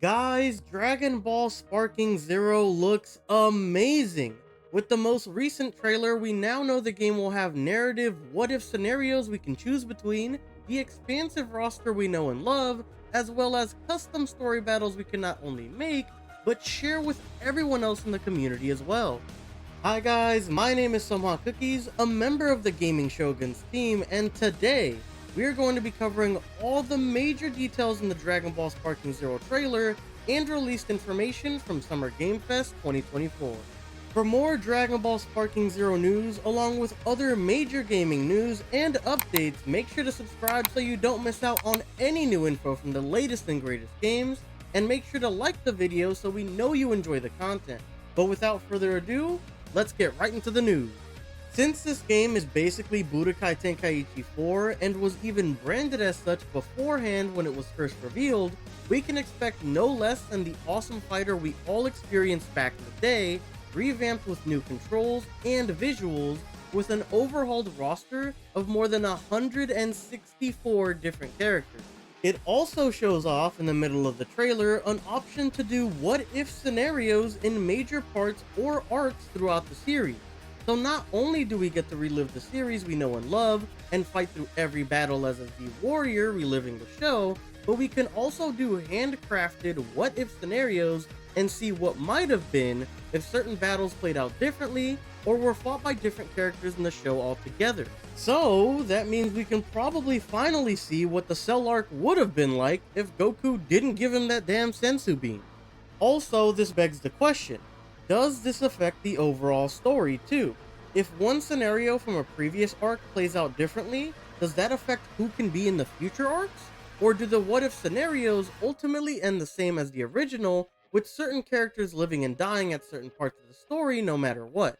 Guys, Dragon Ball Sparking Zero looks amazing. With the most recent trailer, we now know the game will have narrative what-if scenarios we can choose between, the expansive roster we know and love, as well as custom story battles we can not only make, but share with everyone else in the community as well. Hi guys, my name is Somha Cookies, a member of the Gaming Shogun's team, and today we are going to be covering all the major details in the Dragon Ball Sparking Zero trailer and released information from Summer Game Fest 2024. For more Dragon Ball Sparking Zero news, along with other major gaming news and updates, make sure to subscribe so you don't miss out on any new info from the latest and greatest games, and make sure to like the video so we know you enjoy the content. But without further ado, let's get right into the news. Since this game is basically Budokai Tenkaichi 4 and was even branded as such beforehand when it was first revealed, we can expect no less than the awesome fighter we all experienced back in the day, revamped with new controls and visuals, with an overhauled roster of more than 164 different characters. It also shows off in the middle of the trailer an option to do what-if scenarios in major parts or arcs throughout the series. So not only do we get to relive the series we know and love, and fight through every battle as a Z Warrior reliving the show, but we can also do handcrafted what-if scenarios and see what might have been if certain battles played out differently or were fought by different characters in the show altogether. So that means we can probably finally see what the Cell arc would have been like if Goku didn't give him that damn sensu bean. Also, this begs the question, does this affect the overall story too? If one scenario from a previous arc plays out differently, does that affect who can be in the future arcs? Or do the what-if scenarios ultimately end the same as the original, with certain characters living and dying at certain parts of the story no matter what?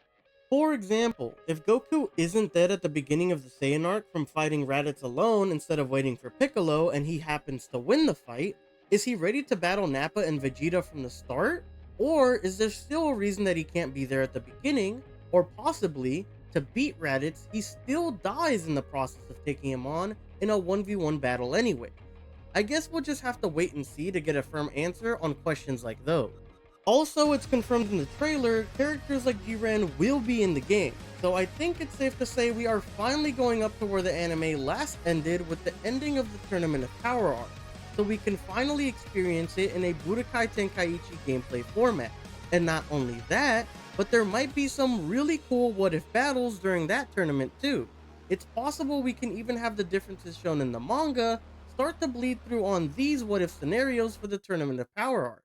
For example, if Goku isn't dead at the beginning of the Saiyan arc from fighting Raditz alone instead of waiting for Piccolo and he happens to win the fight, is he ready to battle Nappa and Vegeta from the start? Or is there still a reason that he can't be there at the beginning? Or possibly, to beat Raditz, he still dies in the process of taking him on in a 1v1 battle anyway. I guess we'll just have to wait and see to get a firm answer on questions like those. Also, it's confirmed in the trailer, characters like Jiren will be in the game, so I think it's safe to say we are finally going up to where the anime last ended with the ending of the Tournament of Power arc, so we can finally experience it in a Budokai Tenkaichi gameplay format. And not only that, but there might be some really cool what-if battles during that tournament too. It's possible we can even have the differences shown in the manga start to bleed through on these what-if scenarios for the Tournament of Power arc.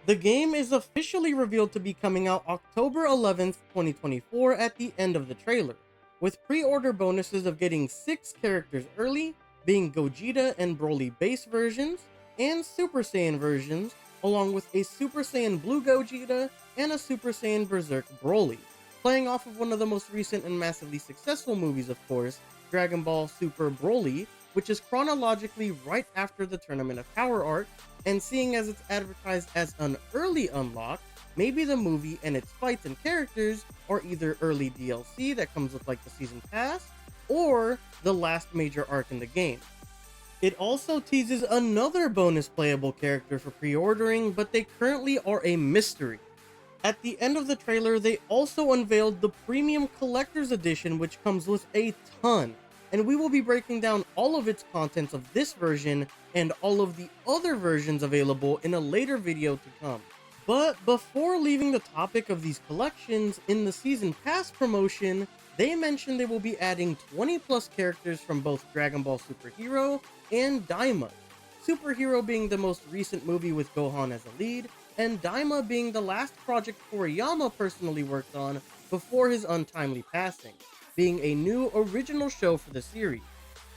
The game is officially revealed to be coming out October 11th, 2024 at the end of the trailer, with pre-order bonuses of getting 6 characters early, being Gogeta and Broly base versions, and Super Saiyan versions, along with a Super Saiyan Blue Gogeta and a Super Saiyan Berserk Broly, playing off of one of the most recent and massively successful movies of course, Dragon Ball Super Broly, which is chronologically right after the Tournament of Power arc, and seeing as it's advertised as an early unlock, maybe the movie and its fights and characters are either early DLC that comes with like the season pass, or the last major arc in the game. It also teases another bonus playable character for pre-ordering, but they currently are a mystery. At the end of the trailer, they also unveiled the Premium Collector's Edition, which comes with a ton, and we will be breaking down all of its contents of this version and all of the other versions available in a later video to come. But before leaving the topic of these collections, in the Season Pass promotion, they mentioned they will be adding 20 plus characters from both Dragon Ball Super Hero and Daima. Super Hero being the most recent movie with Gohan as a lead, and Daima being the last project Toriyama personally worked on before his untimely passing, being a new original show for the series.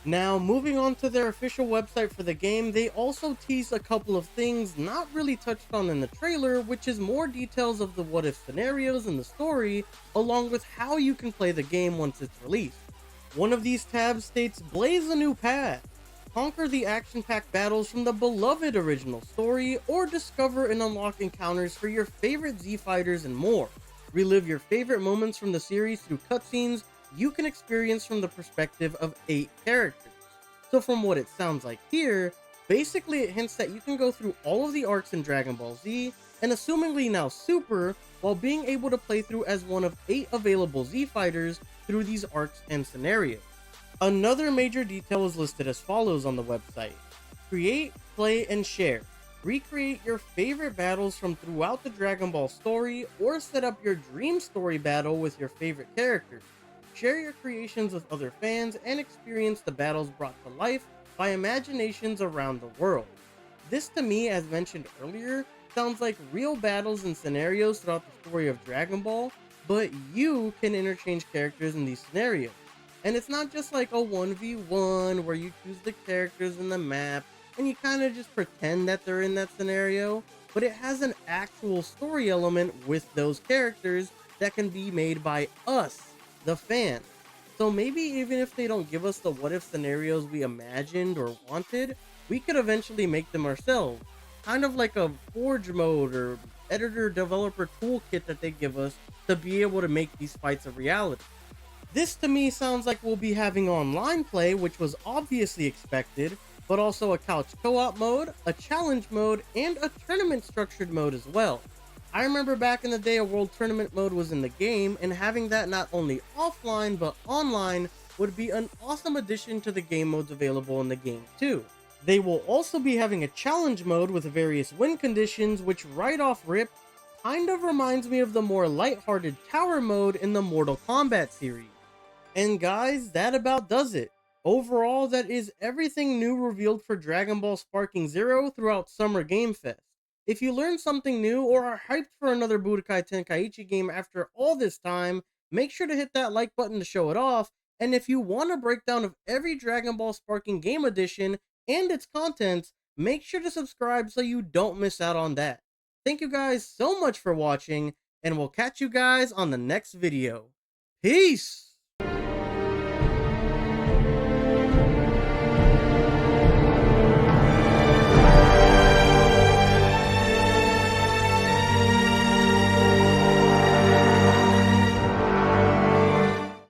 Now, moving on to their official website for the game, they also teased a couple of things not really touched on in the trailer, which is more details of the what-if scenarios in the story, along with how you can play the game once it's released. One of these tabs states, blaze a new path, conquer the action-packed battles from the beloved original story, or discover and unlock encounters for your favorite Z fighters and more. Relive your favorite moments from the series through cutscenes you can experience from the perspective of 8 characters. So from what it sounds like here, Basically, it hints that you can go through all of the arcs in Dragon Ball Z, and assumingly now Super, while being able to play through as one of 8 available Z fighters through these arcs and scenarios. Another major detail is listed as follows on the website. Create, play, and share. Recreate your favorite battles from throughout the Dragon Ball story, or set up your dream story battle with your favorite characters. Share your creations with other fans and experience the battles brought to life by imaginations around the world. This to me, as mentioned earlier, sounds like real battles and scenarios throughout the story of Dragon Ball, but you can interchange characters in these scenarios. And it's not just like a 1v1 where you choose the characters in the map and you kind of just pretend that they're in that scenario, but it has an actual story element with those characters that can be made by us, the fans. So maybe even if they don't give us the what if scenarios we imagined or wanted, we could eventually make them ourselves. Kind of like a forge mode or editor developer toolkit that they give us to be able to make these fights a reality. This to me sounds like we'll be having online play, which was obviously expected, but also a couch co-op mode, a challenge mode, and a tournament structured mode as well. I remember back in the day a world tournament mode was in the game, and having that not only offline but online would be an awesome addition to the game modes available in the game too. They will also be having a challenge mode with various win conditions, which right off rip kind of reminds me of the more lighthearted tower mode in the Mortal Kombat series. And guys, that about does it. Overall, that is everything new revealed for Dragon Ball Sparking Zero throughout Summer Game Fest. If you learned something new or are hyped for another Budokai Tenkaichi game after all this time, make sure to hit that like button to show it off. And if you want a breakdown of every Dragon Ball Sparking Game Edition and its contents, make sure to subscribe so you don't miss out on that. Thank you guys so much for watching, and we'll catch you guys on the next video. Peace!